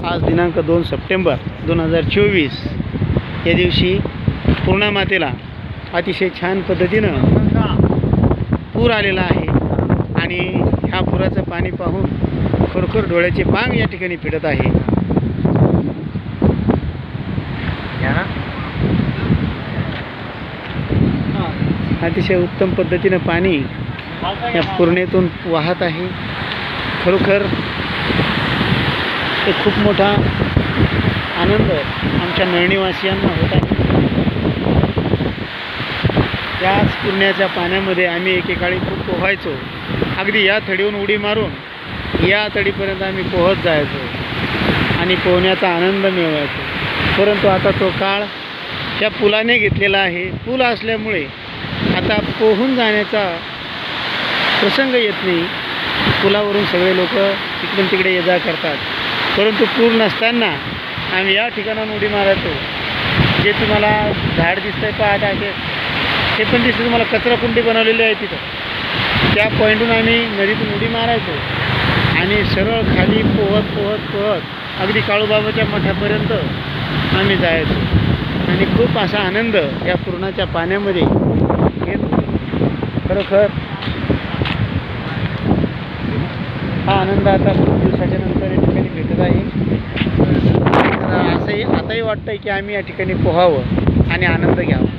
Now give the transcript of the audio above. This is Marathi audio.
आज दिनांक 2 सप्टेंबर 2024 या दिवशी पूर्णा मातेला अतिशय छान पद्धतीनं पूर आलेला आहे आणि ह्या पुराचं पाणी पाहून खरोखर डोळ्याचे पांग या ठिकाणी फिरत आहे। अतिशय उत्तम पद्धतीनं पाणी या पूर्णेतून वाहत आहे। खरोखर एक खूप मोठा आनंद आमच्या नळणीवासियांना होत आहे। याच पूर्ण्याच्या पाण्यामध्ये आम्ही एकेकाळी खूप पोहायचो, अगदी या थडीहून उडी मारून या तडीपर्यंत आम्ही पोहत जायचो आणि पोहण्याचा आनंद मिळवायचो। परंतु आता तो काळ त्या पुलाने घेतलेला आहे। पूल असल्यामुळे आता पोहून जाण्याचा प्रसंग येत नाही। पुलावरून सगळे लोक इकडून तिकडे ये जा करतात, परंतु पूल नसताना आम्ही या ठिकाणाहून उडी मारायचो। जे तुम्हाला झाड दिसतंय पाहता ते पण दिसतं तुम्हाला, कचराकुंडी बनवलेली आहे तिथं। त्या पॉईंटहून आम्ही नदीतून उडी मारायचो आणि सरळ खाली पोहत पोहत पोहत अगदी काळूबाबाच्या मठापर्यंत आम्ही जायचो आणि खूप असा आनंद या पूर्णाच्या पाण्यामध्ये घेत। खरोखर हा आनंद आता खूप दिवसाच्या नंतर या ठिकाणी भेटत आहे। असंही आताही वाटतं की आम्ही या ठिकाणी पोहावं आणि आनंद घ्यावा।